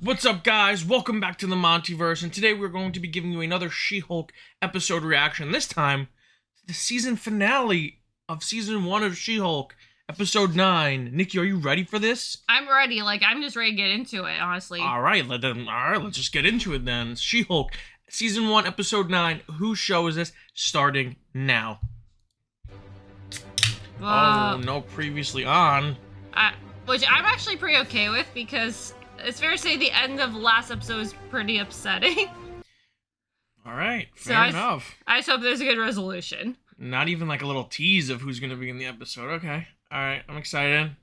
What's up, guys? Welcome back to the MontyVerse, and today we're going to be giving you another She-Hulk episode reaction. This time, the season finale of season 1 of She-Hulk, episode 9. Nicki, are you ready for this? I'm ready. I'm just ready to get into it, honestly. All right, let's just get into it then. She-Hulk, season 1, episode 9. Whose show is this? Starting now. Oh, no previously on. Which I'm actually pretty okay with, because it's fair to say the end of last episode was pretty upsetting. All right, fair enough. I just hope there's a good resolution. Not even like a little tease of who's going to be in the episode. Okay. All right, I'm excited.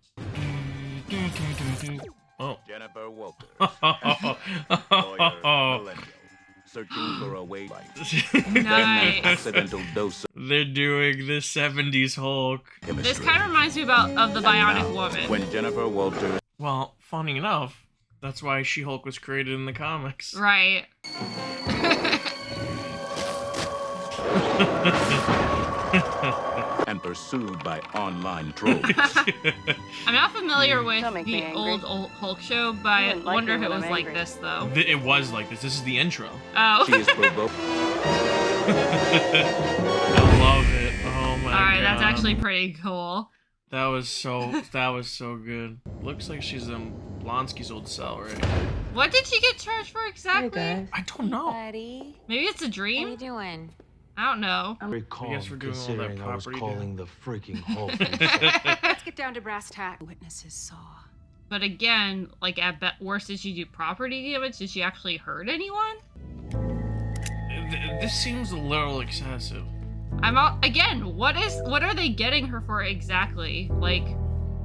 Oh. Jennifer Walter. Searching for a way. Nice. Accidental dose. They're doing the 70s Hulk. This kind of reminds me of the Bionic Woman. When Jennifer Walter. Well, funny enough, that's why She-Hulk was created in the comics. Right. And pursued by online trolls. I'm not familiar with the old Hulk show, but I wonder if it was like this, though. It was like this. This is the intro. Oh. She is provoked. I love it. Oh my god. Alright, that's actually pretty cool. That was so good. Looks like she's in Blonsky's old cell, right? What did she get charged for exactly? I don't know. Buddy. Maybe it's a dream? What are you doing? I don't know. Very calm, I guess we're doing all that considering I was property calling the freaking Hulk. Let's get down to brass tacks. Witnesses saw. But again, at worst, did she do property damage? Did she actually hurt anyone? This seems a little excessive. Again, what are they getting her for exactly?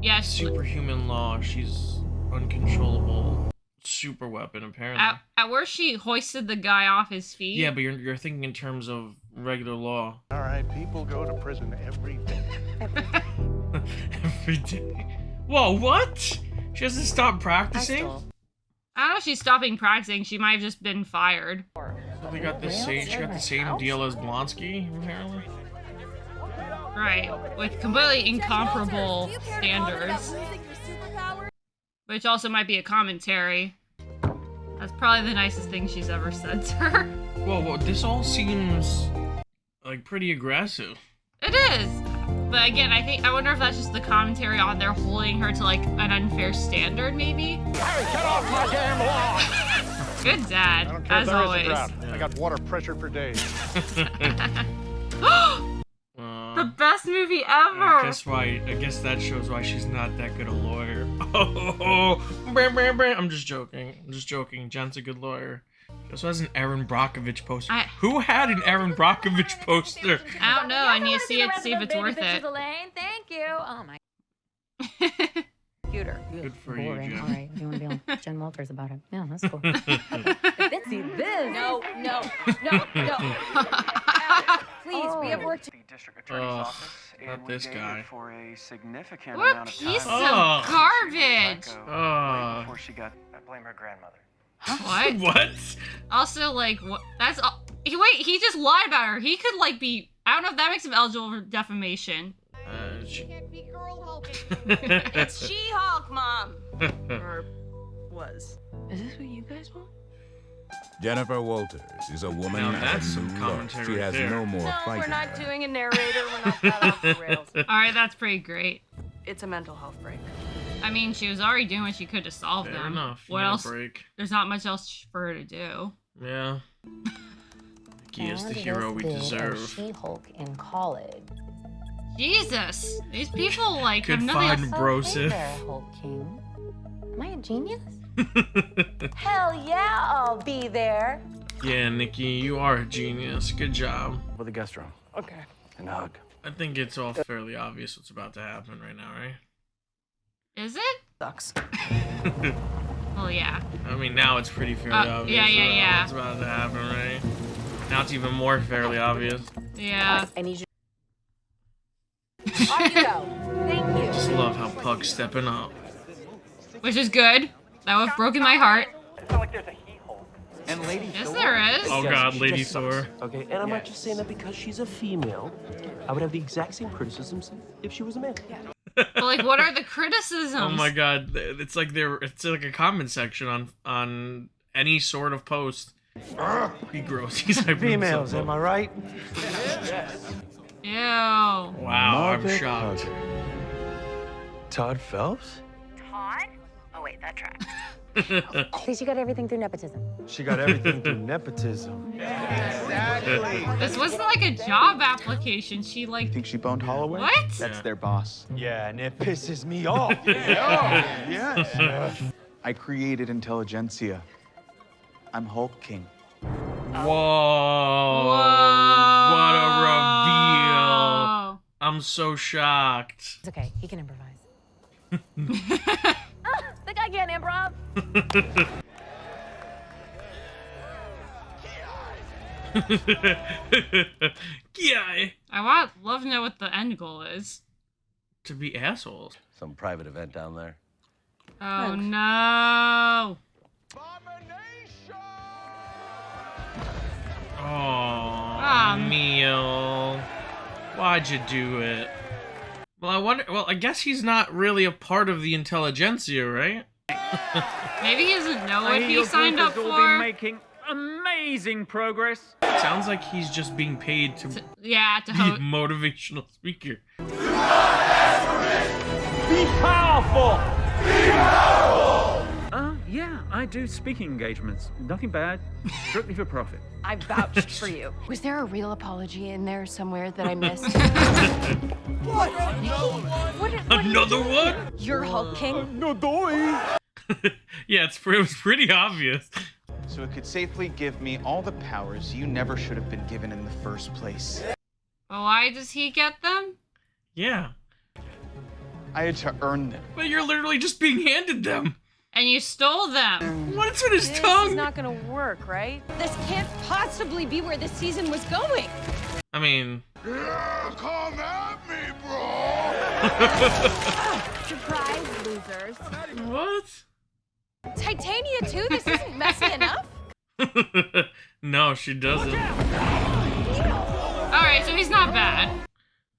Yes. Superhuman law. She's uncontrollable. Super weapon, apparently. At worst, she hoisted the guy off his feet. Yeah, but you're thinking in terms of regular law. All right, people go to prison every day. Every day. Whoa, what? She hasn't stopped practicing? I don't know if she's stopping practicing. She might have just been fired. So they got the same. She got the same deal as Blonsky, apparently. Right, with completely incomparable standards. Which also might be a commentary. That's probably the nicest thing she's ever said to her. Whoa, this all seems like pretty aggressive. It is. But again, I wonder if that's just the commentary on there holding her to an unfair standard, maybe? Hey, get off my damn lawn! Good dad, I don't care as if there is a always. drought. I got water pressure for days. The best movie ever! I guess that shows why she's not that good a lawyer. I'm just joking. Jen's a good lawyer. She also has an Aaron Brockovich poster. Who had an Aaron Brockovich poster? I don't know. I need to see it to see if it's worth it. Thank you. Oh my. Computer. Good for you, Jen. All right, you want to be on Jen Walters about it? Yeah, that's cool. See this? No. Please, we have work to. District Attorney's office, not and this we guy. dated for a significant What a amount of piece time. of garbage! Right before she got, I blame her grandmother. What? What? Also, what? That's wait. He just lied about her. He could be. I don't know if that makes him eligible for defamation. It's She-Hulk, Mom. Or was. Is this what you guys want? Jennifer Walters is a woman. Now that's of some new commentary look. She has right there. no more No, fight we're in not her. doing a narrator. We're not that off the rails. Alright, that's pretty great. It's a mental health break. I mean, she was already doing what she could to solve Fair them. enough. What No else? break. There's not much else for her to do. Yeah. He is the hero we deserve. She-Hulk in college. Jesus, these people have Could nothing else. find Hey brosive. there, Hulk King. Am I a genius? Hell yeah, I'll be there. Yeah, Nicki, you are a genius. Good job. For the guest room. Okay. And a hug. I think it's all fairly obvious what's about to happen right now, right? Is it? Sucks. Well, yeah. I mean, now it's pretty fairly obvious. yeah. What's about to happen, right? Now it's even more fairly obvious. Yeah. I need you. Off you go. Thank you. Just love how Puck's stepping up. Which is good. That would have broken my heart. It's not like there's a He-Hulk. And Lady Yes, Thor. there is. Oh Yes, god, she Lady just sucks, Thor. Okay, and I'm not just saying that because she's a female. I would have the exact same criticisms if she was a man. But like, what are the criticisms? Oh my god, it's like a comment section on any sort of post. He gross. He's hyping Females, himself am up. I right? Ew. Wow, I'm shocked. Todd Phelps? Todd? Oh wait, that tracks. At least you got everything through nepotism. She got everything through nepotism. This wasn't like a job application. She like. Think she boned Holloway? What? That's their boss. Yeah, and it pisses me off. Yes. I created Intelligencia. I'm Hulk King. Whoa. What a reveal. I'm so shocked. It's okay. He can improvise. The guy can't improv. Yeah. I love to know what the end goal is. To be assholes. Some private event down there. Oh no. Oh, Neil. Why'd you do it? Well, I guess he's not really a part of the Intelligencia, right? Maybe he doesn't know what he signed up for. Making amazing progress. Sounds like he's just being paid to Yeah, to be a host. motivational speaker. Be powerful! Yeah, I do speaking engagements. Nothing bad. Strictly for profit. I vouched for you. Was there a real apology in there somewhere that I missed? Another one? You're Hulk King? No doy! Yeah, it was pretty obvious. So it could safely give me all the powers you never should have been given in the first place. But why does he get them? Yeah. I had to earn them. But you're literally just being handed them. And you stole them. What's with his This tongue? is not gonna work, right? This can't possibly be where the season was going. I mean... Come at me, bro! Surprise, losers. What? Titania too? This isn't messy enough? No, she doesn't. Alright, so he's not bad.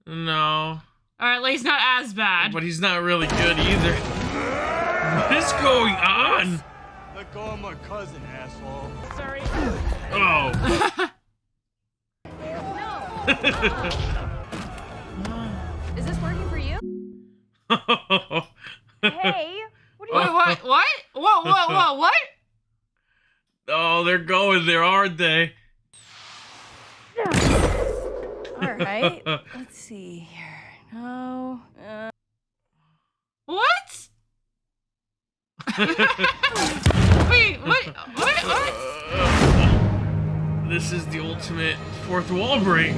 No. Or at least not as bad. But he's not really good either. What is going on? Let go of my cousin, asshole. Sorry. Oh. Is this working for you? Hey, what are you? What? Oh, they're going there, aren't they? All right. Let's see here. No. What? Wait, what? This is the ultimate fourth wall break.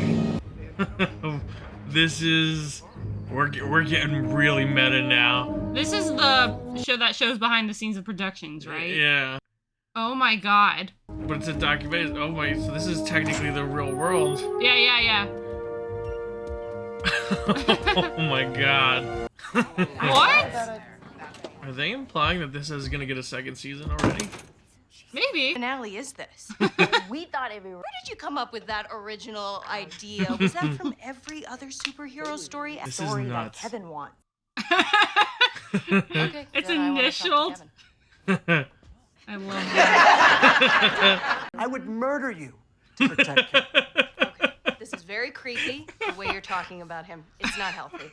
This is... We're getting really meta now. This is the show that shows behind the scenes of productions, right? Yeah. Oh my god. But it's a documentary. Oh my, so this is technically the real world. Yeah. Oh my god. What? Are they implying that this is gonna get a second season already? Maybe. Finale is this? We thought every. Where did you come up with that original idea? Was that from every other superhero story? This is nuts. K.E.V.I.N wants. Okay. It's Then I wanna talk to initialed. Kevin. I love that. I would murder you to protect him. This is very creepy, the way you're talking about him. It's not healthy.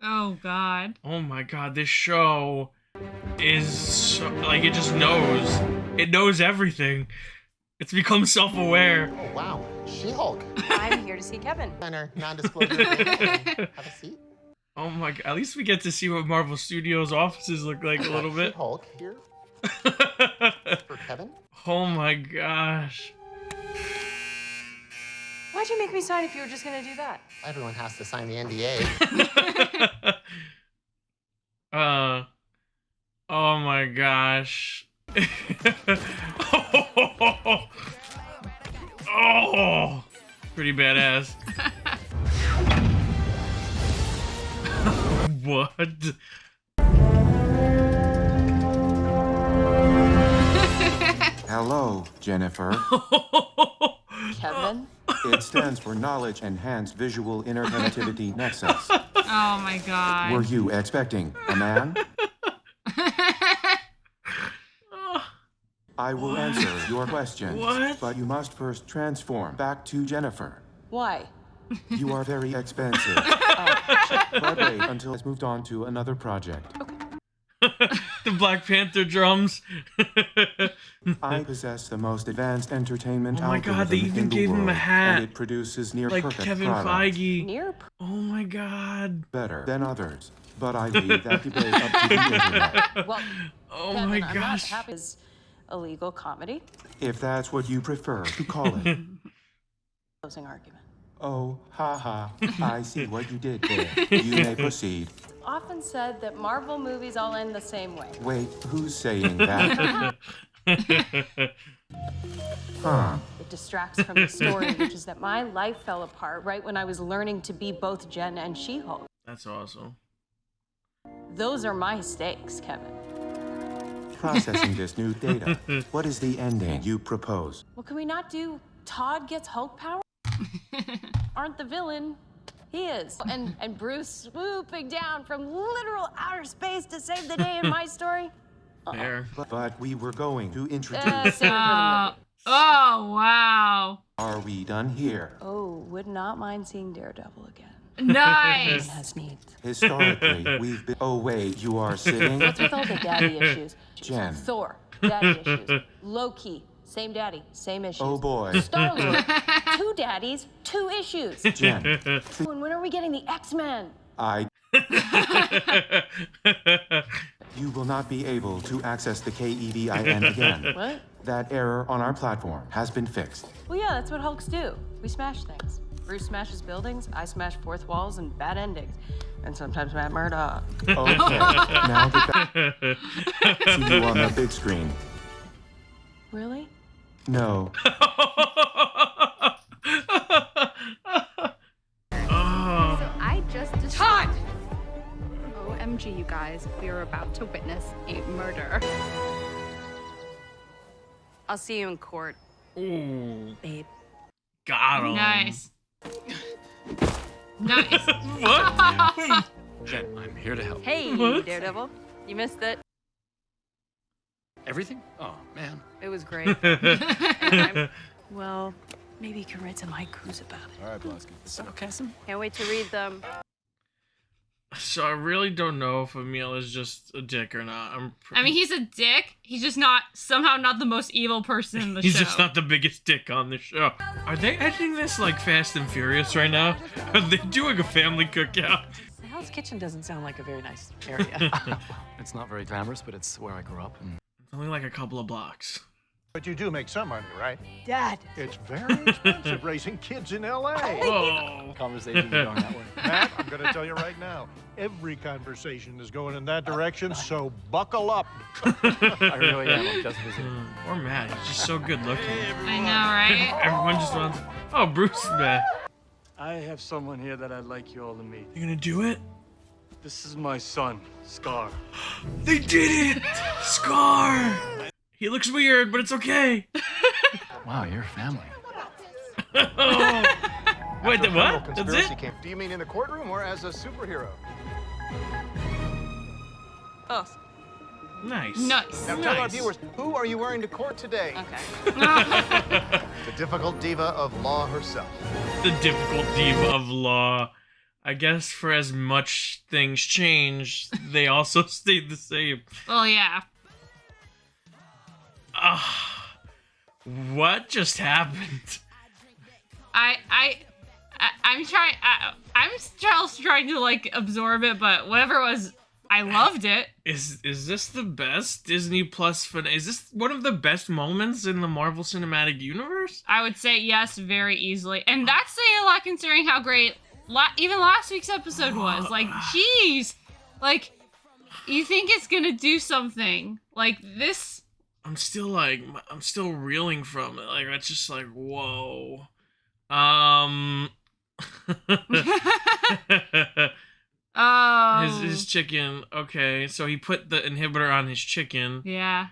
Oh god. Oh my god, this show is so, like, it just knows. It knows everything. It's become self-aware. Oh, wow. She-Hulk. I'm here to see Kevin. Minor non-disclosure agreement. Have a seat. Oh my god, at least we get to see what Marvel Studios offices look like a little bit. She-Hulk here for Kevin. Oh my gosh. Why'd you make me sign if you were just gonna do that? Everyone has to sign the NDA. Oh my gosh. Oh, pretty badass. What? Hello, Jennifer. Kevin? It stands for Knowledge Enhanced Visual Interconnectivity Nexus. Oh my god. Were you expecting a man? I will answer your questions. What? But you must first transform back to Jennifer. Why? You are very expensive. But wait until it's moved on to another project. The Black Panther drums. I possess the most advanced entertainment Oh my god, algorithm they even in the gave him a world, hat. and it produces near Like perfect Kevin products. Feige. Near. Oh my god. Better than others. But I leave that debate up to the internet. Well, Oh Kevin, my I'm not gosh. happy as illegal comedy. If that's what you prefer to call it. Closing argument. Oh, haha. I see what you did there. You may proceed. Often said that Marvel movies all end the same way. Wait, who's saying that? Huh. It distracts from the story, which is that my life fell apart right when I was learning to be both Jen and She-Hulk. That's awesome. Those are my stakes, Kevin. Processing this new data. What is the ending you propose? Well, can we not do Todd gets Hulk power? Aren't the villain? He is. And Bruce swooping down from literal outer space to save the day in my story? Fair. But we were going to introduce... Save it for the movie. Oh, wow. Are we done here? Oh, would not mind seeing Daredevil again. Nice. Has needs. Historically, we've been... Oh, wait, you are sitting? What's with all the daddy issues? Jen. Thor, daddy issues. Loki, same daddy, same issues. Oh, boy. Star-Lord, two daddies, two issues. Jen. And when are we getting the X-Men? You will not be able to access the K.E.V.I.N again. What? That error on our platform has been fixed. Well, yeah, that's what Hulks do. We smash things. Bruce smashes buildings, I smash fourth walls and bad endings. And sometimes Matt Murdock. Okay, now get back. See you on the big screen. Really? No. So I just Todd! OMG, you guys, we are about to witness a murder. I'll see you in court. Ooh. Babe. Got him. Nice. Nice. What? Jen, I'm here to help. Hey, What? Daredevil. You missed it. Everything? Oh, man. It was great. And well, maybe you can write some haikus about it. All right, Blosky. Sarcasm? Can't wait to read them. So I really don't know if Emil is just a dick or not. I mean, he's a dick. He's just somehow not the most evil person in the He's show. just not the biggest dick on the show. Are they editing this like Fast and Furious right now? Are they doing a family cookout? The Hell's Kitchen doesn't sound like a very nice area. It's not very glamorous, but it's where I grew up. And... It's only like a couple of blocks. But you do make some money, right? Dad. It's very expensive raising kids in L.A. Whoa. Conversations are going that way. Matt, I'm going to tell you right now, every conversation is going in that direction, so buckle up. I really am. I'm just visiting. Or Matt, he's just so good looking. I know, right? Everyone just wants. Oh, Bruce is back. I have someone here that I'd like you all to meet. You gonna do it? This is my son, Skaar. They did it! Skaar! He looks weird, but it's okay. Wow, you're family. Oh. Wait, what? That's it? Do you mean in the courtroom or as a superhero? Both. Nice. Nice. Now tell our viewers, who are you wearing to court today? Okay. The difficult diva of law herself. The difficult diva of law. I guess for as much things change, they also stayed the same. Well, yeah. What just happened? I'm trying to like absorb it, but whatever it was, I loved it. Is this the best Disney Plus finale? Is this one of the best moments in the Marvel Cinematic Universe? I would say yes, very easily, and that's saying a lot considering how great even last week's episode was. Like, jeez, like you think it's gonna do something like this? I'm still reeling from it. Like, that's just like, whoa. Oh. His chicken. Okay, so he put the inhibitor on his chicken. Yeah.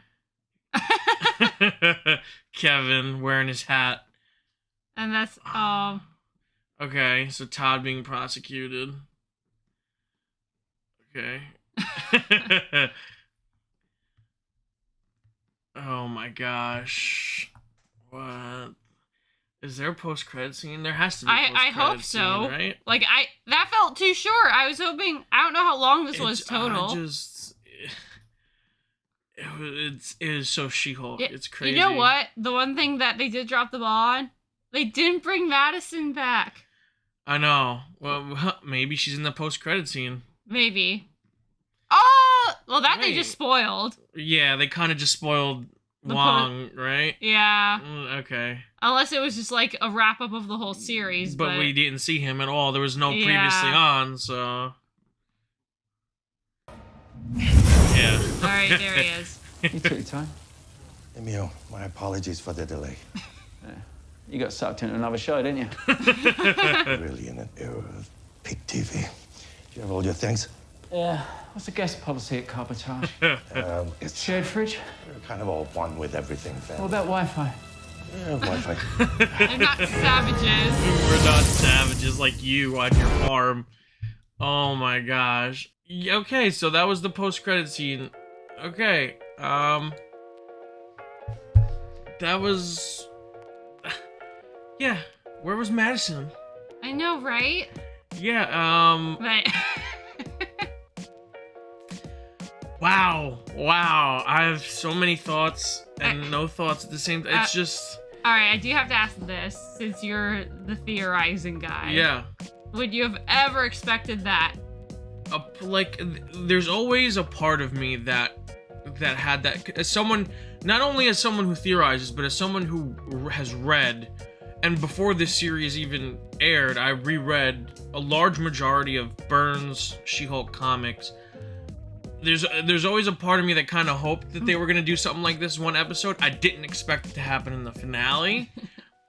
Kevin wearing his hat. And that's Okay, so Todd being prosecuted. Okay. Oh my gosh. What? Is there a post-credit scene? There has to be a post-credit I hope scene, so. right? Like that felt too short. I was hoping. I don't know how long this was total. It is so She-Hulk. It's crazy. You know what? The one thing that they did drop the ball on, they didn't bring Madison back. I know. Well, maybe she's in the post-credit scene. Maybe. Oh, well, that they Wait. just spoiled. Yeah, they kind of just spoiled Wong, right? Yeah. Okay. Unless it was just like a wrap up of the whole series. But we didn't see him at all. There was no previously on, so. Yeah. All right, there he is. You took your time. Emil, my apologies for the delay. You got sucked into another show, didn't you? Really in an era of peak TV. Do you have all your things? Yeah. What's the guest policy at Carbitage? It's shared fridge. We're kind of all one with everything, fam. What about Wi-Fi? Yeah, Wi-Fi. They're not savages. We're not savages like you on your farm. Oh my gosh. Okay, so that was the post-credit scene. Okay, that was... Yeah, where was Madison? I know, right? Yeah, But... Wow, I have so many thoughts and no thoughts at the same time. It's just... Alright, I do have to ask this, since you're the theorizing guy. Yeah. Would you have ever expected that? There's always a part of me that had that, as someone, not only as someone who theorizes, but as someone who has read, and before this series even aired, I reread a large majority of Byrne's She-Hulk comics. There's always a part of me that kind of hoped that they were gonna do something like this one episode. I didn't expect it to happen in the finale,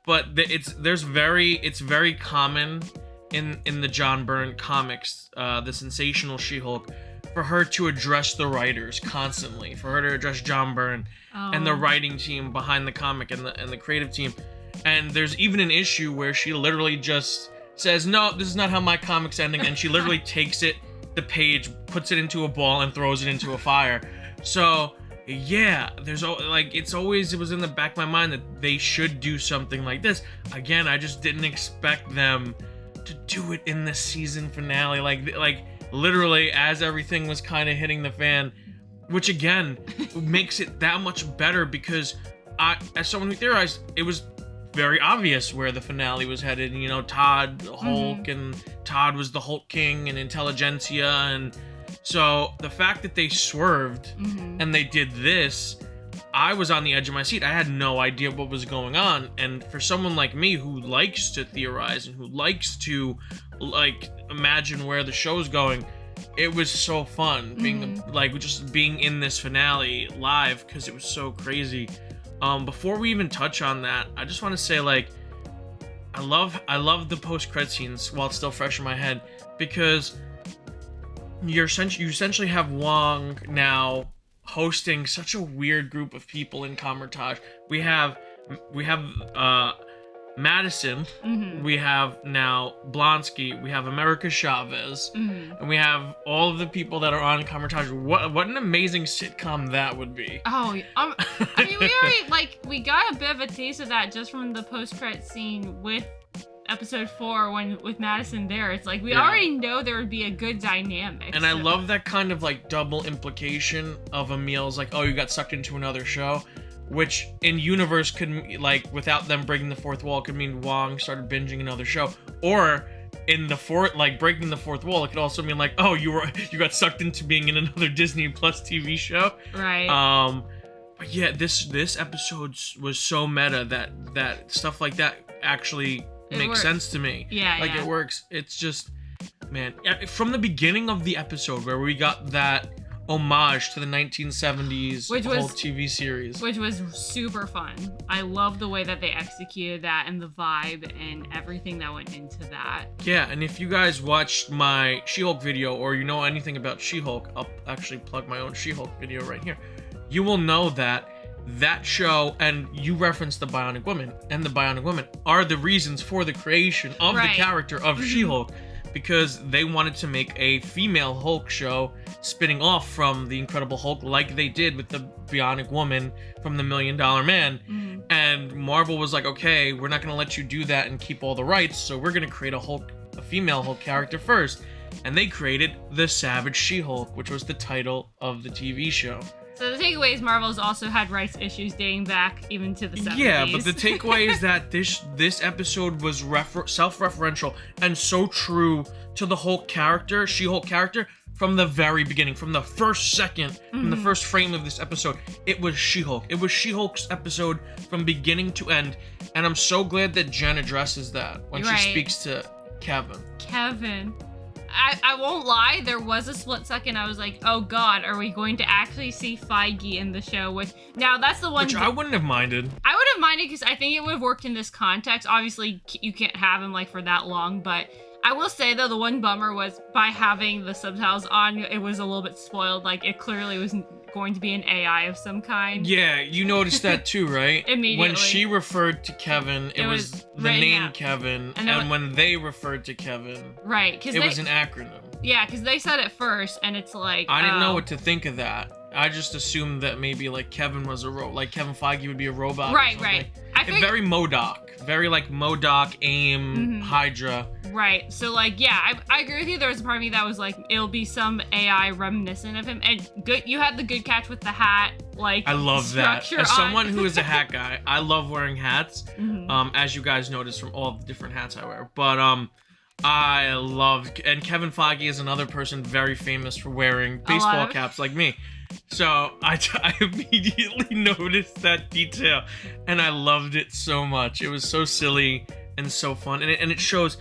but it's very common in the John Byrne comics, the sensational She-Hulk, for her to address the writers constantly, for her to address John Byrne and the writing team behind the comic and the creative team. And there's even an issue where she literally just says, "No, this is not how my comic's ending," and she literally takes the page, puts it into a ball, and throws it into a fire. So yeah, it was in the back of my mind that they should do something like this. Again, I just didn't expect them to do it in the season finale, like literally as everything was kind of hitting the fan, which again makes it that much better, because I, as someone who theorized, it was very obvious where the finale was headed. You know, Todd Hulk, and Todd was the Hulk King and Intelligencia, and so the fact that they swerved and they did this, I was on the edge of my seat. I had no idea what was going on, and for someone like me who likes to theorize and who likes to imagine where the show's going, it was so fun being just being in this finale live, because it was so crazy. Before we even touch on that, I just want to say, I love the post-credit scenes while it's still fresh in my head, because you essentially have Wong now hosting such a weird group of people in Comertage. We have Madison, we have now Blonsky, we have America Chavez, and we have all of the people that are on Comertage. What an amazing sitcom that would be. Oh, I mean, we already, we got a bit of a taste of that just from the post-credit scene with episode 4 with Madison there. It's like we already know there would be a good dynamic. And I love that kind of double implication of Emil's oh, you got sucked into another show, which in universe could without them breaking the fourth wall, could mean Wong started binging another show, or in the breaking the fourth wall, it could also mean oh, you got sucked into being in another Disney Plus TV show, right? But yeah, this episode was so meta that stuff like that actually makes sense to me. Yeah, it works. It's just, man, from the beginning of the episode where we got that homage to the 1970s whole TV series, which was super fun. I love the way that they executed that and the vibe and everything that went into that. Yeah, and if you guys watched my She-Hulk video, or you know anything about She-Hulk, I'll actually plug my own She-Hulk video right here. You will know that that show, and you referenced the Bionic Woman, and the Bionic Woman are the reasons for the creation of the character of She-Hulk, because they wanted to make a female Hulk show spinning off from the Incredible Hulk, like they did with the Bionic Woman from the $1 Million Man. And Marvel was like, okay, we're not gonna let you do that and keep all the rights, so we're gonna create a female Hulk character first. And they created the Savage She-Hulk, which was the title of the TV show. So the takeaway is Marvel's also had rights issues dating back even to the 70s. Yeah, but the takeaway is that this episode was self-referential and so true to the Hulk character, She-Hulk character, from the very beginning, from the first second, from the first frame of this episode. It was She-Hulk. It was She-Hulk's episode from beginning to end, and I'm so glad that Jen addresses that when she speaks to Kevin. Kevin. I won't lie, there was a split second I was like, oh god, are we going to actually see Feige in the show? Now that's the one Which I wouldn't have minded. I would have minded because I think it would have worked in this context. Obviously, you can't have him like for that long, but I will say though, the one bummer was by having the subtitles on, it was a little bit spoiled. Like it clearly was going to be an AI of some kind. Yeah, you noticed that too, right? Immediately. When she referred to Kevin, it was the name Kevin, and when they referred to Kevin, right? Because it was an acronym. Yeah, because they said it first, and it's like I didn't know what to think of that. I just assumed that maybe like Kevin was like Kevin Feige would be a robot. Right, right. Very MODOK, very like MODOK, AIM, Hydra. Right. So like, yeah, I agree with you. There was a part of me that was like, it'll be some AI reminiscent of him. And good, you had the good catch with the hat. Like, I love that. As someone who is a hat guy, I love wearing hats. As you guys noticed from all the different hats I wear. But I love, and Kevin Feige is another person very famous for wearing baseball caps like me. So I immediately noticed that detail, and I loved it so much. It was so silly and so fun, and it shows.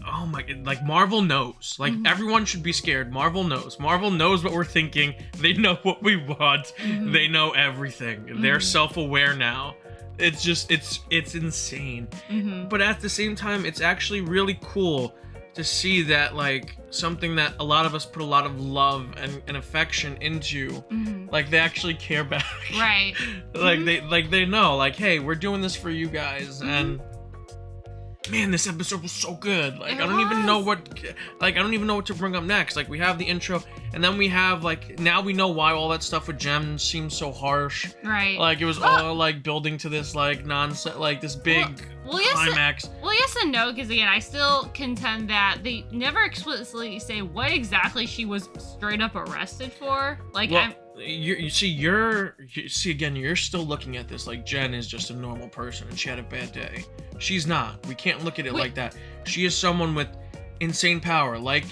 Oh my! Like Marvel knows. Like everyone should be scared. Marvel knows. Marvel knows what we're thinking. They know what we want. They know everything. They're self-aware now. It's just it's insane. But at the same time, it's actually really cool to see that like something that a lot of us put a lot of love and affection into, like they actually care back. Right. Like they know, like, hey, we're doing this for you guys. And man, this episode was so good. Like I don't even know what to bring up next. Like we have the intro, and then we have like, now we know why all that stuff with Jem seems so harsh. Right. Like it was all like building to this like nonsense, like this big climax. Yes and no, because again, I still contend that they never explicitly say what exactly she was straight up arrested for. Like you're still looking at this like Jen is just a normal person and she had a bad day. She's not. We can't look at it like that. She is someone with insane power, like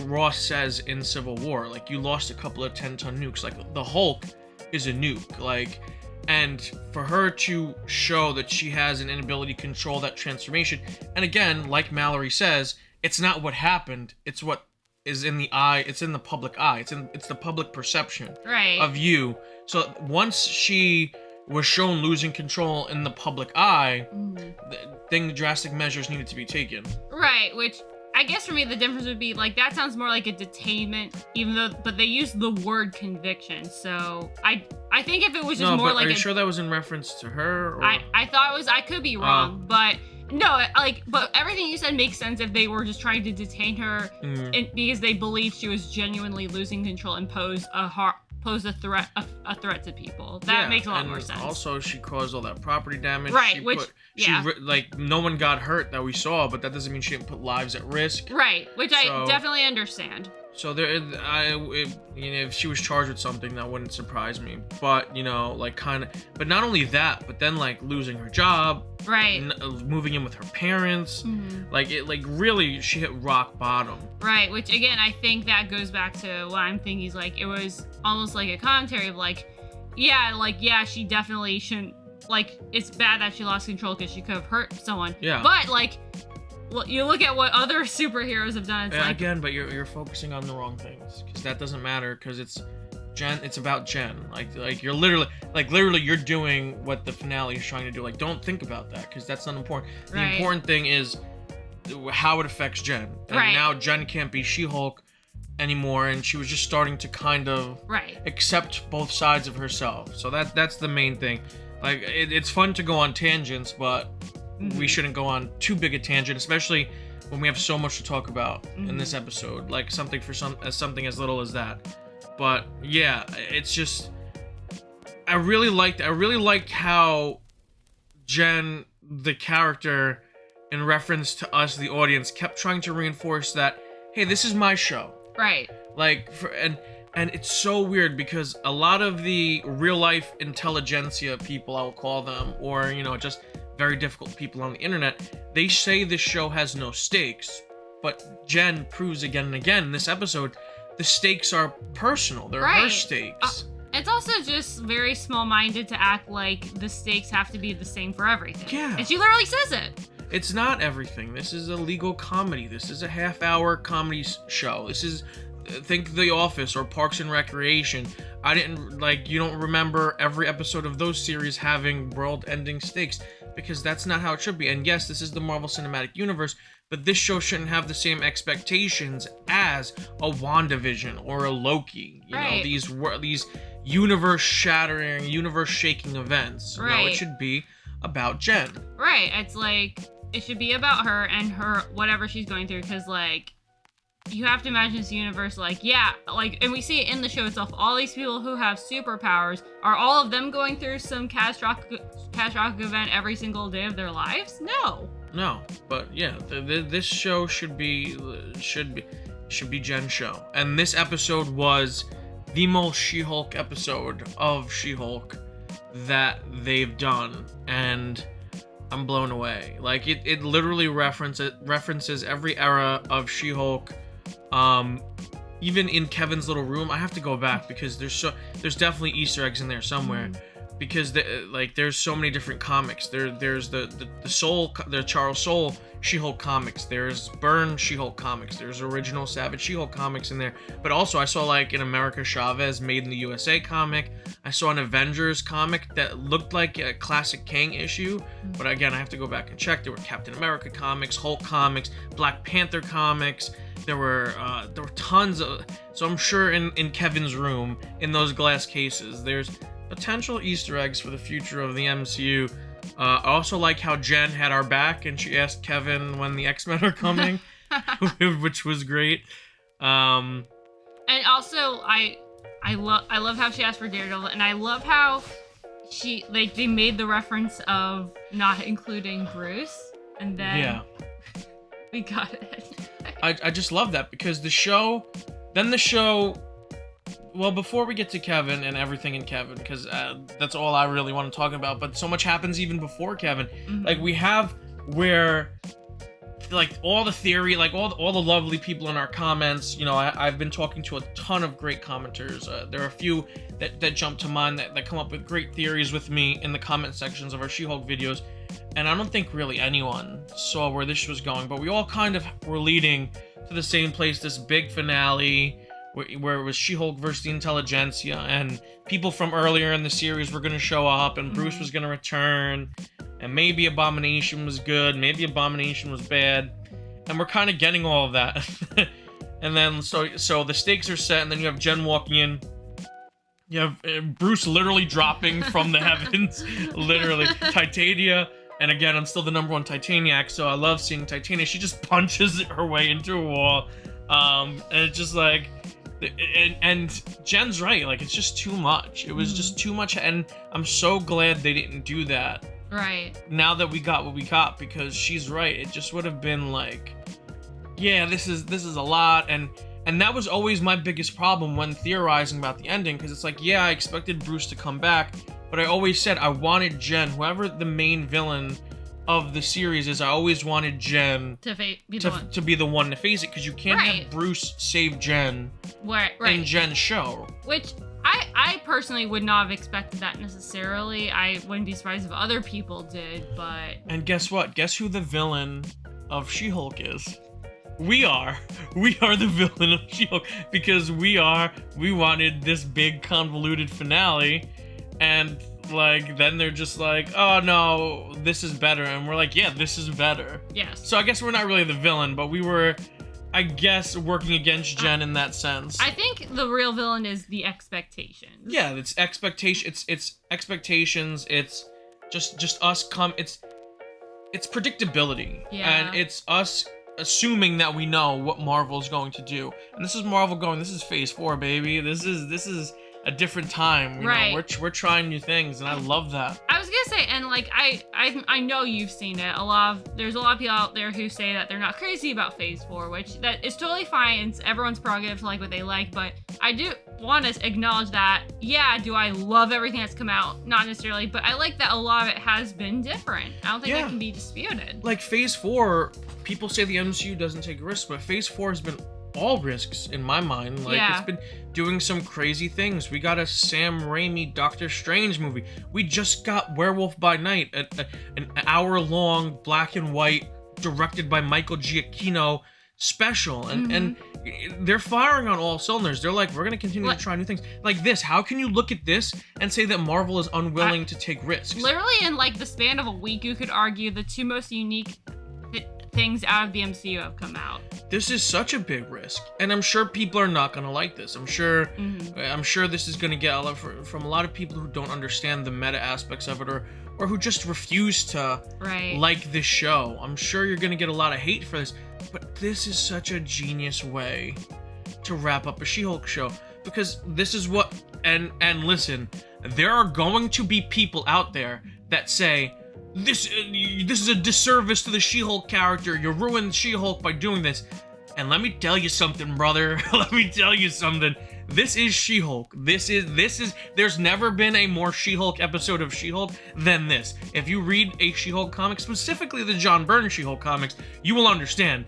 Ross says in Civil War. Like you lost a couple of 10-ton nukes. Like the Hulk is a nuke. Like, and for her to show that she has an inability to control that transformation, and again, like Mallory says, it's not what happened. It's what is in the eye. It's in the public eye. It's the public perception of you. So once she was shown losing control in the public eye, drastic measures needed to be taken. Right, which I guess for me the difference would be like that sounds more like a detainment, but they use the word conviction. So I think if it was just more like, are you sure that was in reference to her? Or? I thought it was. I could be wrong, but. No, but everything you said makes sense if they were just trying to detain her because they believed she was genuinely losing control and pose a threat to people. That makes a lot more sense. Also, she caused all that property damage. Right, like no one got hurt that we saw, but that doesn't mean she didn't put lives at risk. Right, which I definitely understand. So if she was charged with something, that wouldn't surprise me. But but not only that, but then like losing her job, right? Moving in with her parents, really, she hit rock bottom. Right, which again, I think that goes back to what I'm thinking is like it was almost like a commentary of she definitely shouldn't. Like it's bad that she lost control because she could have hurt someone. Yeah. But well, you look at what other superheroes have done. It's again, but you're focusing on the wrong things because that doesn't matter because it's Jen. It's about Jen. Like you're literally you're doing what the finale is trying to do. Like don't think about that because that's not important. The important thing is how it affects Jen. And now Jen can't be She-Hulk anymore, and she was just starting to kind of accept both sides of herself. So that's the main thing. Like, it's fun to go on tangents, but we shouldn't go on too big a tangent, especially when we have so much to talk about in this episode. Like something as little as that. But yeah, it's just, I really liked how Jen, the character, in reference to us, the audience, kept trying to reinforce that, hey, this is my show. Right. Like, and it's so weird because a lot of the real life intelligentsia people, I will call them, or, you know, just very difficult people on the internet, they say this show has no stakes. But Jen proves again and again in this episode, the stakes are personal. They're her stakes. It's also just very small-minded to act like the stakes have to be the same for everything. Yeah. And she literally says it. It's not everything. This is a legal comedy. This is a half-hour comedy show. This is, think The Office or Parks and Recreation. You don't remember every episode of those series having world-ending stakes, because that's not how it should be. And yes, this is the Marvel Cinematic Universe, but this show shouldn't have the same expectations as a WandaVision or a Loki. You know, these universe-shattering, universe-shaking events. No, it should be about Jen. Right. It's like, it should be about her and her, whatever she's going through, because, like, you have to imagine this universe, like, yeah, like, and we see it in the show itself, all these people who have superpowers, are all of them going through some catastrophic event every single day of their lives? No, but yeah, this show should be Jen's show, and this episode was the most She-Hulk episode of She-Hulk that they've done, and I'm blown away. Like, it literally references every era of She-Hulk. Even in Kevin's little room, I have to go back because there's definitely Easter eggs in there somewhere. Because there's so many different comics. There's the Charles Soule She-Hulk comics. There's Byrne She-Hulk comics. There's original Savage She-Hulk comics in there. But also I saw like an America Chavez Made in the USA comic. I saw an Avengers comic that looked like a classic Kang issue. But again, I have to go back and check. There were Captain America comics, Hulk comics, Black Panther comics. There were tons of. So I'm sure in Kevin's room, in those glass cases, there's potential Easter eggs for the future of the MCU. I also like how Jen had our back and she asked Kevin when the X-Men are coming, which was great. And also, I love how she asked for Daredevil, and I love how they made the reference of not including Bruce, and then we got it. I just love that because the show. Well, before we get to Kevin and everything in Kevin, because that's all I really want to talk about, but so much happens even before Kevin. Like, we have where, like, all the theory, like, all the lovely people in our comments, you know, I've been talking to a ton of great commenters. There are a few that jump to mind that come up with great theories with me in the comment sections of our She-Hulk videos, and I don't think really anyone saw where this was going, but we all kind of were leading to the same place, this big finale, where it was She-Hulk versus the Intelligencia, and people from earlier in the series were going to show up, and Bruce was going to return, and maybe Abomination was good, maybe Abomination was bad, and we're kind of getting all of that. And then, so the stakes are set, and then you have Jen walking in, you have Bruce literally dropping from the heavens, literally, Titania, and again, I'm still the #1 Titaniac, so I love seeing Titania. She just punches her way into a wall, and it's just like, and Jen's right, like, it's just too much. It was just too much, and I'm so glad they didn't do that. Right. Now that we got what we got, because she's right. It just would have been like, yeah, this is a lot, and that was always my biggest problem when theorizing about the ending, because it's like, yeah, I expected Bruce to come back, but I always said I wanted Jen, whoever the main villain of the series is, I always wanted Jen to be the one to face it, because you can't have Bruce save Jen in Jen's show. Which I personally would not have expected that necessarily. I wouldn't be surprised if other people did, but... And guess what? Guess who the villain of She-Hulk is? We are the villain of She-Hulk, because we wanted this big convoluted finale, and like, then they're just like, oh no, this is better, and we're like, yeah, this is better. Yes. So I guess we're not really the villain, but we were, I guess, working against Jen in that sense. I think the real villain is the expectations. Yeah, it's expectation. It's expectations. It's just us it's predictability. Yeah. And it's us assuming that we know what Marvel's going to do. And this is Marvel going, this is Phase 4, baby. This is a different time. You Right. know, we're trying new things, and I love that. I was gonna say, and like I know you've seen it. There's a lot of people out there who say that they're not crazy about Phase 4, which that is totally fine. It's everyone's prerogative to like what they like, but I do want to acknowledge that. Yeah, do I love everything that's come out? Not necessarily, but I like that a lot of it has been different. I don't think that can be disputed. Like Phase 4, people say the MCU doesn't take risks, but Phase 4 has been all risks in my mind. Like it's been doing some crazy things. We got a Sam Raimi Doctor Strange movie. We just got Werewolf by Night, an hour-long black and white, directed by Michael Giacchino special, and they're firing on all cylinders. They're like, we're gonna continue to try new things. Like this, how can you look at this and say that Marvel is unwilling to take risks? Literally in like the span of a week, you could argue the two most unique things out of the MCU have come out. This is such a big risk, and I'm sure people are not gonna like this. I'm sure this is gonna get a lot from a lot of people who don't understand the meta aspects of it, or who just refuse to like this show. I'm sure you're gonna get a lot of hate for this, but this is such a genius way to wrap up a She-Hulk show, because this is what and listen, there are going to be people out there that say, This is a disservice to the She-Hulk character. You ruined She-Hulk by doing this. And let me tell you something, brother. Let me tell you something. This is She-Hulk. This is. There's never been a more She-Hulk episode of She-Hulk than this. If you read a She-Hulk comic, specifically the John Byrne She-Hulk comics, you will understand.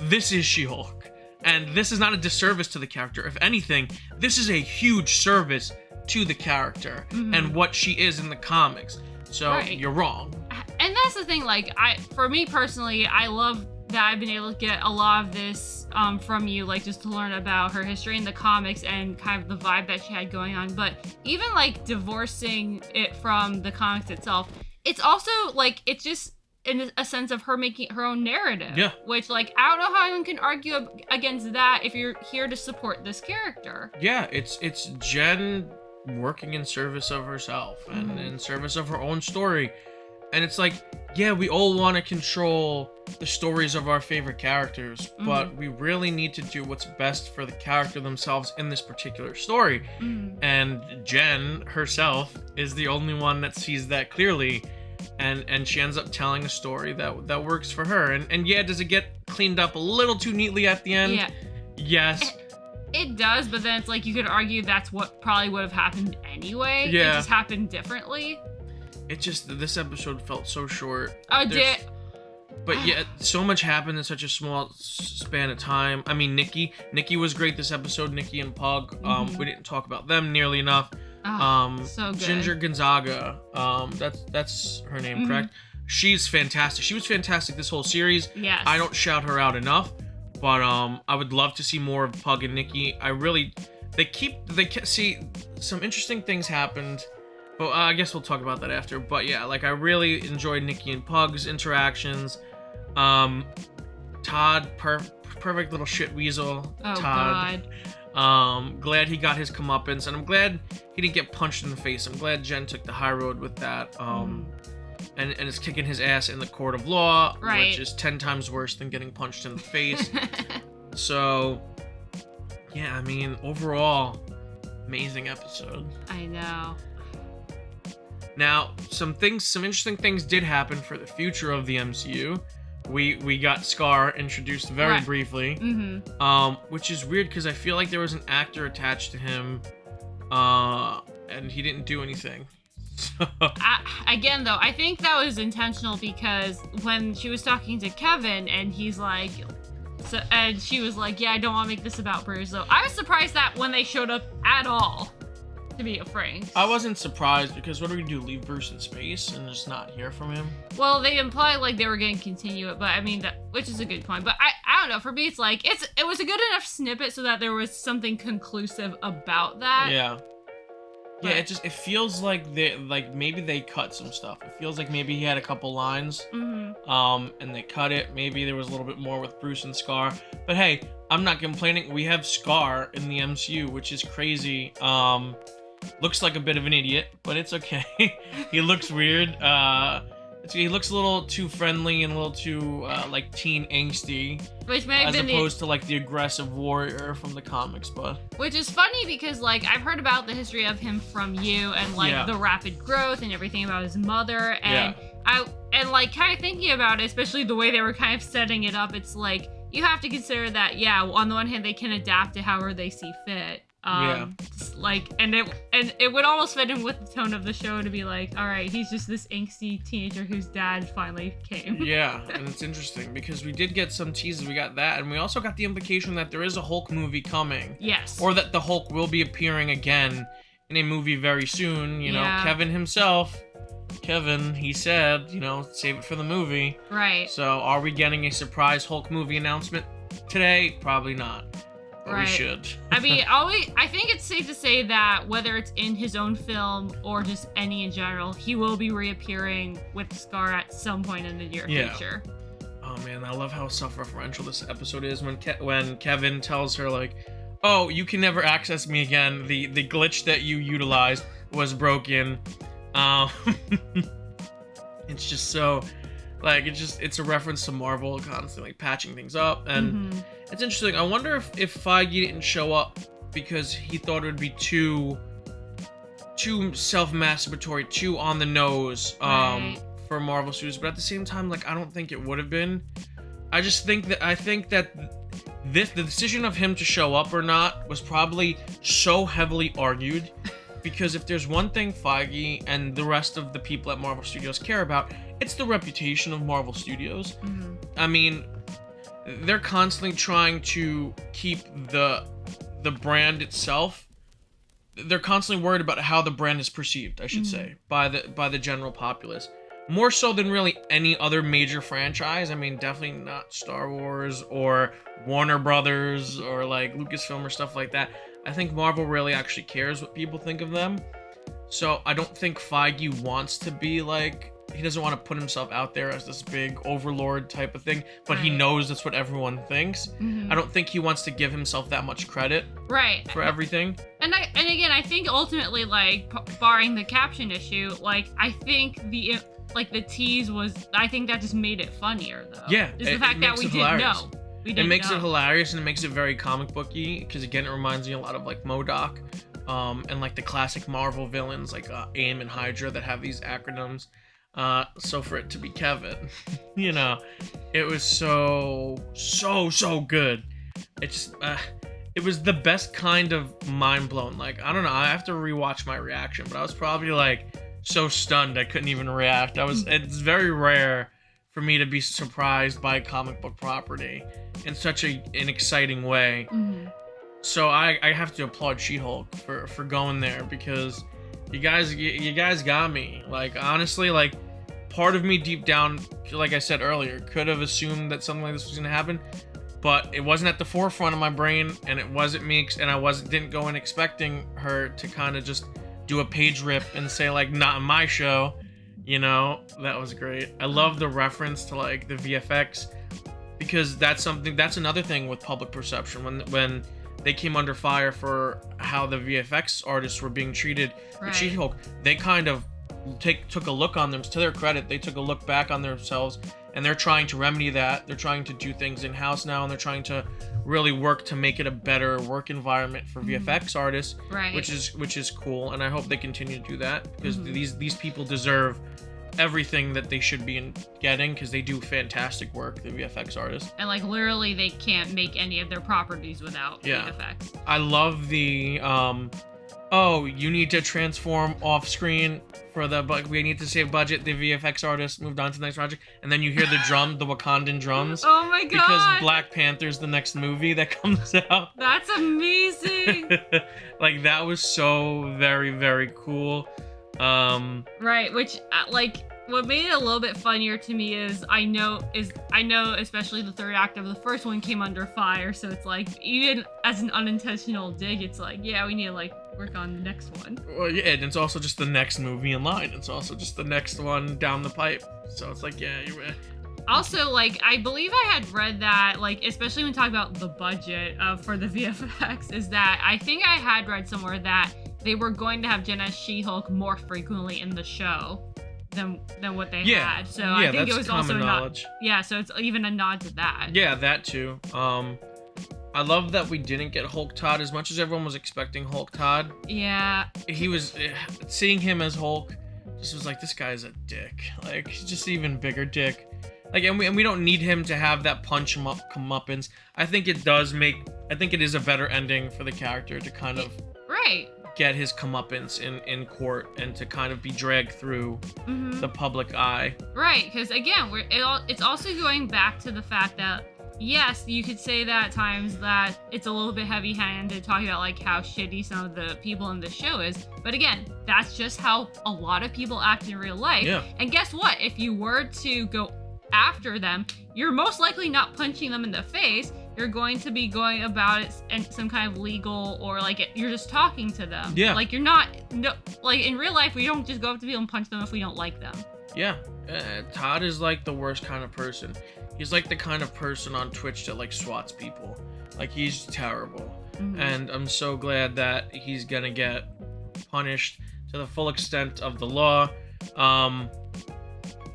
This is She-Hulk, and this is not a disservice to the character. If anything, this is a huge service to the character and what she is in the comics. So you're wrong. And that's the thing, like, for me personally, I love that I've been able to get a lot of this from you, like, just to learn about her history in the comics and kind of the vibe that she had going on. But even, like, divorcing it from the comics itself, it's also, like, it's just in a sense of her making her own narrative. Yeah. Which, like, I don't know how anyone can argue against that if you're here to support this character. Yeah, it's Jen working in service of herself and in service of her own story. And it's like, yeah, we all want to control the stories of our favorite characters, but we really need to do what's best for the character themselves in this particular story. And Jen herself is the only one that sees that clearly, and she ends up telling a story that works for her. And yeah, does it get cleaned up a little too neatly at the end? Yeah. Yes. It does, but then it's like you could argue that's what probably would have happened anyway. Yeah. It just happened differently. It just, this episode felt so short. But yeah, so much happened in such a small span of time. I mean, Nicki was great this episode. Nicki and Pug. We didn't talk about them nearly enough. So good. Ginger Gonzaga. That's her name, correct? She's fantastic. She was fantastic this whole series. Yes. I don't shout her out enough, but I would love to see more of Pug and Nicki. See, some interesting things happened. But I guess we'll talk about that after. But yeah, like, I really enjoyed Nicki and Pug's interactions. Todd, perfect little shit weasel. Oh, Todd. God. Glad he got his comeuppance, and I'm glad he didn't get punched in the face. I'm glad Jen took the high road with that. And is kicking his ass in the court of law, which is 10 times worse than getting punched in the face. So, yeah, I mean, overall, amazing episode. I know. Now, some interesting things did happen for the future of the MCU. We got Skaar introduced very briefly, which is weird because I feel like there was an actor attached to him, and he didn't do anything. Again, though, I think that was intentional because when she was talking to Kevin, and he's like, and she was like, "Yeah, I don't want to make this about Bruce." So I was surprised that when they showed up at all. To be frank. I wasn't surprised because what do we do? Leave Bruce in space and just not hear from him? Well, they implied like they were going to continue it, but I mean, which is a good point. But I don't know. For me, it's like it was a good enough snippet so that there was something conclusive about that. Yeah. Yeah, it feels like maybe they cut some stuff. It feels like maybe he had a couple lines, and they cut it. Maybe there was a little bit more with Bruce and Skaar. But hey, I'm not complaining. We have Skaar in the MCU, which is crazy. Looks like a bit of an idiot, but it's okay. He looks weird. He looks a little too friendly and a little too like teen angsty, which may have as been opposed to like the aggressive warrior from the comics. But which is funny because like I've heard about the history of him from you and like the rapid growth and everything about his mother, and and like kind of thinking about it, especially the way they were kind of setting it up. It's like you have to consider that on the one hand they can adapt to however they see fit. Like, and it would almost fit in with the tone of the show to be like, all right, he's just this angsty teenager whose dad finally came. Yeah, and it's interesting because we did get some teases. We got that, and we also got the implication that there is a Hulk movie coming. Yes. Or that the Hulk will be appearing again in a movie very soon. You know, Kevin himself, he said, you know, save it for the movie. Right. So, are we getting a surprise Hulk movie announcement today? Probably not. But we should. I mean, I think it's safe to say that whether it's in his own film or just any in general, he will be reappearing with Skaar at some point in the near future. Oh man, I love how self-referential this episode is when Kevin tells her like, "Oh, you can never access me again. The glitch that you utilized was broken." It's just so, like, it's a reference to Marvel constantly patching things up, and it's interesting. I wonder if Feige didn't show up because he thought it would be too self-masturbatory, too on the nose for Marvel Studios, but at the same time, like, I don't think it would have been. I think that the decision of him to show up or not was probably so heavily argued, because if there's one thing Feige and the rest of the people at Marvel Studios care about, it's the reputation of Marvel Studios. I mean, they're constantly trying to keep the brand itself. They're constantly worried about how the brand is perceived, I should say, by the general populace. More so than really any other major franchise. I mean, definitely not Star Wars or Warner Brothers or like Lucasfilm or stuff like that. I think Marvel really actually cares what people think of them. So I don't think Feige wants to be like, he doesn't want to put himself out there as this big overlord type of thing, but he knows that's what everyone thinks. I don't think he wants to give himself that much credit for everything. And again, I think ultimately, like, barring the caption issue, like, I think the tease was, I think that just made it funnier, though. Yeah, is the fact that we didn't know. It makes it hilarious, and it makes it very comic booky, because again, it reminds me a lot of like MODOK, and like the classic Marvel villains like AIM and Hydra that have these acronyms. So for it to be Kevin, you know, it was so good. It just it was the best kind of mind blown. Like, I don't know, I have to rewatch my reaction, but I was probably like so stunned I couldn't even react. It's very rare for me to be surprised by a comic book property in such an exciting way. So I have to applaud She-Hulk for going there, because you guys got me. Like, honestly, like, part of me deep down, like I said earlier, could have assumed that something like this was gonna happen, but it wasn't at the forefront of my brain, and it wasn't me, and I didn't go in expecting her to kind of just do a page rip and say like, not in my show. You know, that was great. I love the reference to like the VFX, because that's another thing with public perception. When they came under fire for how the VFX artists were being treated with She-Hulk, they kind of took a look on them. To their credit, they took a look back on themselves, and they're trying to remedy that. They're trying to do things in-house now, and they're trying to really work to make it a better work environment for VFX artists, which is cool. And I hope they continue to do that, because these people deserve everything that they should be getting, because they do fantastic work, the VFX artists. And like literally they can't make any of their properties without VFX. I love the oh, you need to transform off screen for we need to save budget. The VFX artist moved on to the next project, and then you hear the the Wakandan drums. Oh my god! Because Black Panther's the next movie that comes out. That's amazing. Like, that was so very, very cool. Right, which like what made it a little bit funnier to me is I know especially the third act of the first one came under fire, so it's like even as an unintentional dig, it's like, yeah, we need to like work on the next one. Well, yeah, and it's also just the next movie in line. It's also just the next one down the pipe. So it's like, yeah, you're right. Also, like, I believe I had read that, like, especially when talking about the budget for the VFX, is that I think I had read somewhere that they were going to have Jen as She-Hulk more frequently in the show than what they had. So I think it was also a nod. Yeah, so it's even a nod to that. Yeah, that too. I love that we didn't get Hulk Todd as much as everyone was expecting Hulk Todd. Yeah. He was seeing him as Hulk just was like, this guy's a dick. Like, he's just an even bigger dick. Like, and we don't need him to have that punch him up comeuppance. I think it is a better ending for the character to kind of get his comeuppance in court and to kind of be dragged through the public eye. Right, because again, it's also going back to the fact that, yes, you could say that at times that it's a little bit heavy-handed talking about like how shitty some of the people in the show is, but again, that's just how a lot of people act in real life. Yeah. And guess what? If you were to go after them, you're most likely not punching them in the face. You're going to be going about it in some kind of legal, or like you're just talking to them. Yeah. Like you're not, like in real life, we don't just go up to people and punch them if we don't like them. Yeah. Todd is like the worst kind of person. He's like the kind of person on Twitch that like swats people. Like, he's terrible. And I'm so glad that he's gonna get punished to the full extent of the law.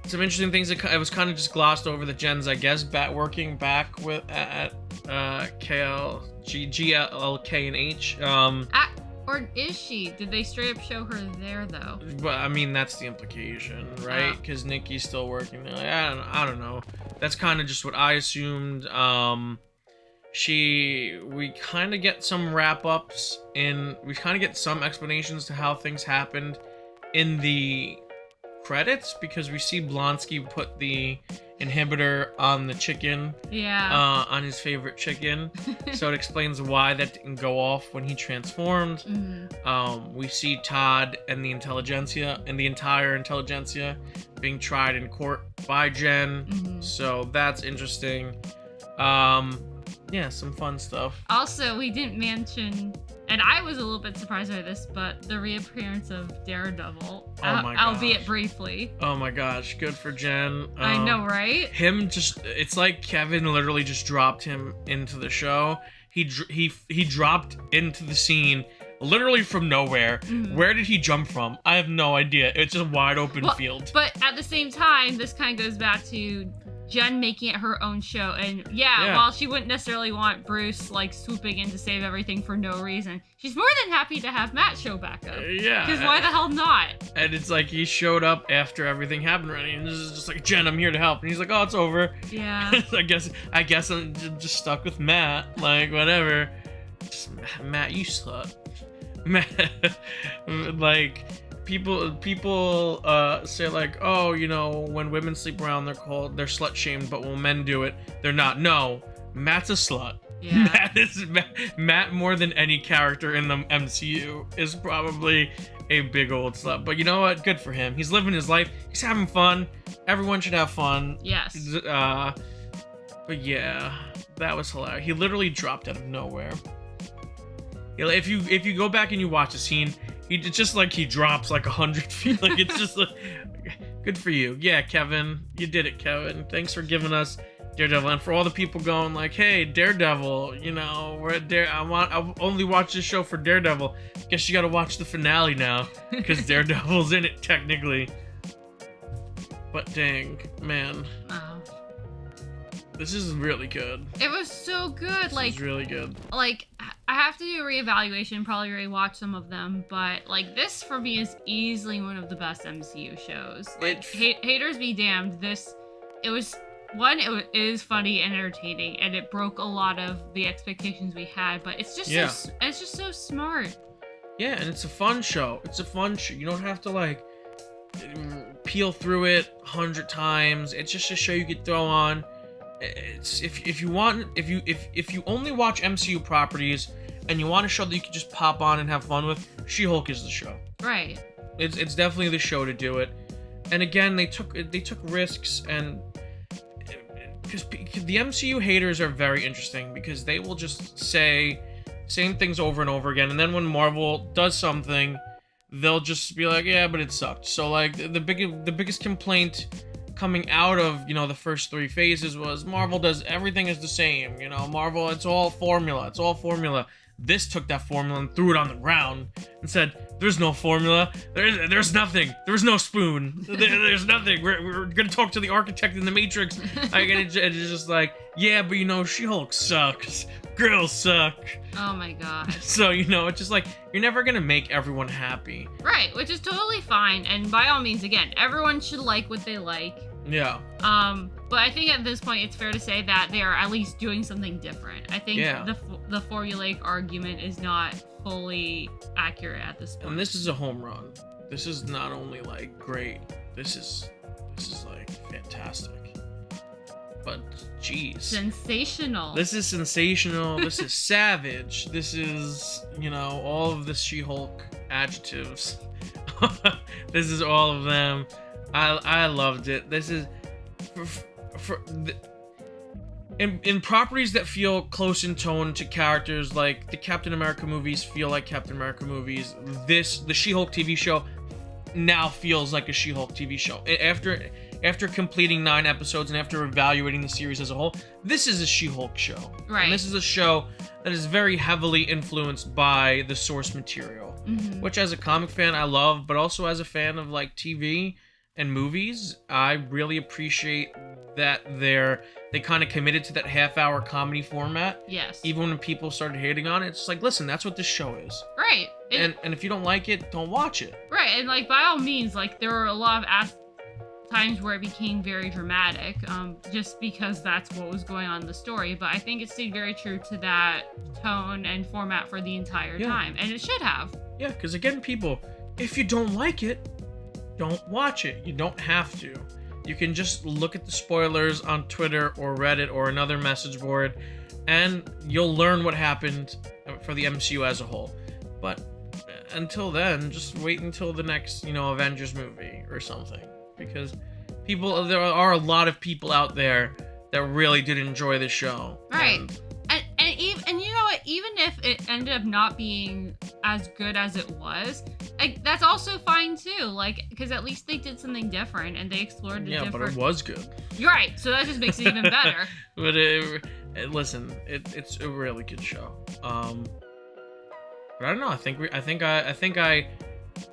Some interesting things that it was kind of just glossed over, that Jen's, I guess, working back with at GLK&H. Or is she? Did they straight up show her there though? But I mean, that's the implication, right? Because Nicki's still working there. Like, I don't know. That's kind of just what I assumed. We kind of get some wrap-ups we kind of get some explanations to how things happened in the credits, because we see Blonsky put the inhibitor on the chicken, on his favorite chicken. So it explains why that didn't go off when he transformed. We see Todd and the Intelligencia and the entire Intelligencia being tried in court by Jen. So that's interesting. Yeah, some fun stuff. Also, we didn't mention, and I was a little bit surprised by this, but the reappearance of Daredevil, albeit briefly. Oh my gosh, good for Jen. I know, right? It's like Kevin literally just dropped him into the show. He dropped into the scene literally from nowhere. Where did he jump from? I have no idea. It's just a wide open field. But at the same time, this kind of goes back to Jen making it her own show, and while she wouldn't necessarily want Bruce like swooping in to save everything for no reason, she's more than happy to have Matt show back up. Because why the hell not? And it's like he showed up after everything happened already, and this is just like, Jen, I'm here to help. And he's like, oh, it's over. Yeah. I guess I'm just stuck with Matt. Like, whatever. Just, Matt, you slut. Matt, like, people say like, oh, you know, when women sleep around, they're slut shamed, but when men do it, they're not. No, Matt's a slut. Yeah. Matt more than any character in the MCU is probably a big old slut. But you know what? Good for him. He's living his life. He's having fun. Everyone should have fun. Yes. But yeah, that was hilarious. He literally dropped out of nowhere. If you go back and you watch the scene, it's just like he drops like 100 feet. Like, it's just like, good for you. Yeah, Kevin, you did it, Kevin. Thanks for giving us Daredevil, and for all the people going like, hey, Daredevil, you know, I only watch this show for Daredevil. Guess you got to watch the finale now, because Daredevil's in it technically. But dang, man. This is really good. It was so good. This is really good. Like, I have to do a reevaluation, probably rewatch some of them, but like, this for me is easily one of the best MCU shows. Like, haters be damned. It is funny and entertaining, and it broke a lot of the expectations we had, but it's just it's just so smart. Yeah, and it's a fun show. It's a fun show. You don't have to like peel through it 100 times. It's just a show you could throw on. It's if you only watch MCU properties and you want a show that you can just pop on and have fun with, She-Hulk is the show. Right. It's definitely the show to do it. And again, they took risks, and because the MCU haters are very interesting because they will just say same things over and over again, and then when Marvel does something, they'll just be like, yeah, but it sucked. So like the biggest complaint coming out of, you know, the first 3 phases was Marvel does everything is the same, you know, Marvel, it's all formula. This took that formula and threw it on the ground and said, there's no formula, there's nothing, there's no spoon, there's nothing, we're gonna talk to the architect in the Matrix. Like, and it's just like, yeah, but you know, She-Hulk sucks, girls suck. Oh my god. So, you know, it's just like, you're never gonna make everyone happy. Right, which is totally fine, and by all means, again, everyone should like what they like. Yeah. But I think at this point it's fair to say that they are at least doing something different. I think the formulaic argument is not fully accurate at this point. And this is a home run. This is not only like great, this is like fantastic. But geez. Sensational. This is sensational. This is savage. This is, you know, all of the She-Hulk adjectives. This is all of them. I loved it. This is in properties that feel close in tone to characters, like the Captain America movies feel like Captain America movies. The She-Hulk TV show now feels like a She-Hulk TV show. After completing 9 episodes and after evaluating the series as a whole, this is a She-Hulk show. Right. And this is a show that is very heavily influenced by the source material, which as a comic fan I love, but also as a fan of like TV and movies, I really appreciate that they kind of committed to that half-hour comedy format. Yes. Even when people started hating on it, it's like, listen, that's what this show is. Right. And if you don't like it, don't watch it. Right, and like by all means, like there were a lot of times where it became very dramatic, just because that's what was going on in the story. But I think it stayed very true to that tone and format for the entire time, and it should have. Yeah, because again, people, if you don't like it, don't watch it. You don't have to. You can just look at the spoilers on Twitter or Reddit or another message board, and you'll learn what happened for the MCU as a whole. But until then, just wait until the next, you know, Avengers movie or something. Because there are a lot of people out there that really did enjoy the show. Right. And you know what? Even if it ended up not being as good as it was, like, that's also fine too. Like, because at least they did something different and they explored the different. Yeah, but it was good. You're right. So that just makes it even better. But listen, it's a really good show. But I don't know. I think I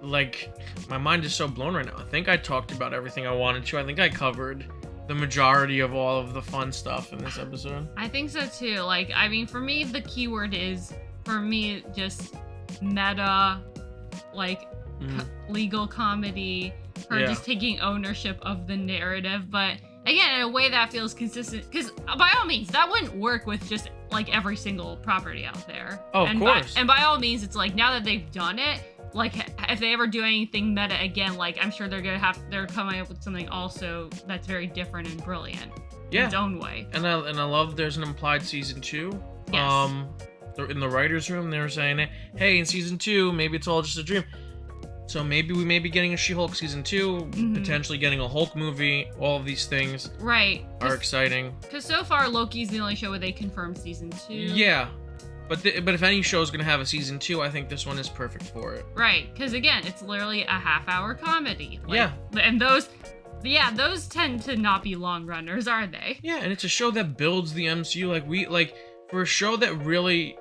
like, my mind is so blown right now. I think I talked about everything I wanted to. I think I covered the majority of all of the fun stuff in this episode. I think so too. Like, I mean, for me, the keyword is, for me, just meta, like legal comedy, her just taking ownership of the narrative. But again, in a way that feels consistent, because by all means, that wouldn't work with just like every single property out there. Oh, of course. And by all means, it's like, now that they've done it, like, if they ever do anything meta again, like, I'm sure they're coming up with something also that's very different and brilliant in its own way. And I love there's an implied season 2. Yes. In the writers' room, they were saying, hey, in season 2, maybe it's all just a dream. So maybe we may be getting a She-Hulk season 2, potentially getting a Hulk movie. All of these things are exciting. Because so far, Loki's the only show where they confirmed season 2. Yeah. But if any show is going to have a season 2, I think this one is perfect for it. Right, because again, it's literally a half-hour comedy. Like, yeah. And those tend to not be long runners, are they? Yeah, and it's a show that builds the MCU. Like, for a show that really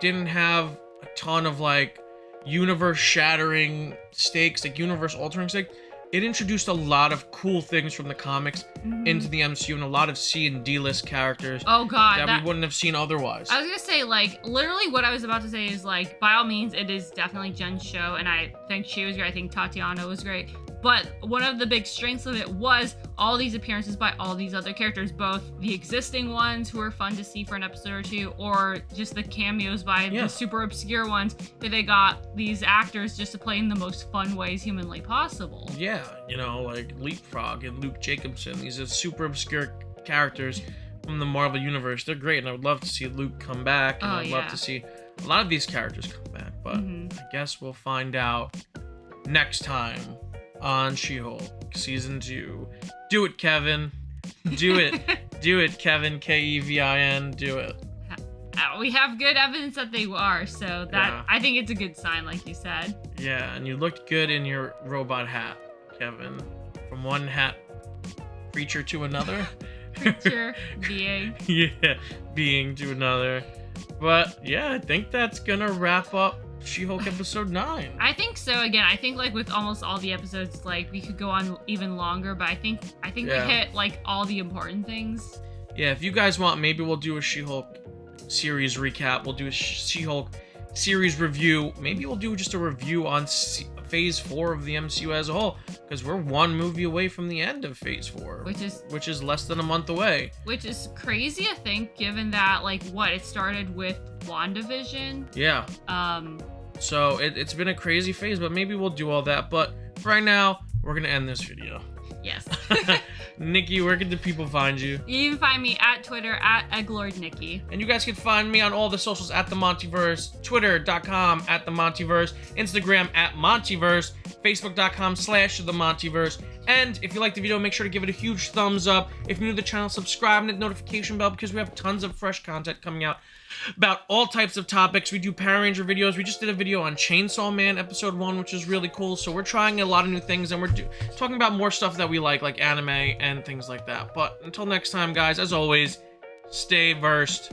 didn't have a ton of, like, universe-shattering stakes, like, universe-altering stakes, it introduced a lot of cool things from the comics into the MCU, and a lot of C and D list characters. Oh god, that we wouldn't have seen otherwise. I was gonna say, like, literally what I was about to say is, like, by all means, it is definitely Jen's show, and I think she was great. I think Tatiana was great. But one of the big strengths of it was all these appearances by all these other characters, both the existing ones who are fun to see for an episode or two, or just the cameos by the super obscure ones that they got these actors just to play in the most fun ways humanly possible. Yeah, you know, like Leapfrog and Luke Jacobson. These are super obscure characters from the Marvel Universe. They're great, and I would love to see Luke come back, and I'd love to see a lot of these characters come back. But I guess we'll find out next time on She-Hulk season 2. Do it, Kevin. Do it. Do it, Kevin. K.E.V.I.N. Do it. We have good evidence that they are, so that Yeah. I think it's a good sign, like you said. Yeah, and you looked good in your robot hat, Kevin. From one hat creature to another. Creature, being. Yeah, being to another. But yeah, I think that's gonna wrap up She-Hulk episode 9. I think so. Again, I think like with almost all the episodes, like we could go on even longer, but I think Yeah. we hit like all the important things. Yeah, if you guys want, maybe we'll do a She-Hulk series recap. We'll do a She-Hulk series review. Maybe we'll do just a review on Phase 4 of the MCU as a whole, because we're one movie away from the end of Phase 4, which is less than a month away. Which is crazy, I think, given that like it started with WandaVision. Yeah. So it's been a crazy phase, but maybe we'll do all that. But for right now, we're gonna end this video. Yes. Nikki, where can the people find you? You can find me at Twitter at EggLordNikki. And you guys can find me on all the socials at the MontyVerse, Twitter.com at the MontyVerse, Instagram at MontyVerse, Facebook.com/the MontyVerse. And if you liked the video, make sure to give it a huge thumbs up. If you're new to the channel, subscribe and hit the notification bell, because we have tons of fresh content coming out about all types of topics. We do Power Ranger videos. We just did a video on Chainsaw Man episode 1, which is really cool. So we're trying a lot of new things, and we're talking about more stuff that we like anime and things like that. But until next time, guys, as always, stay versed.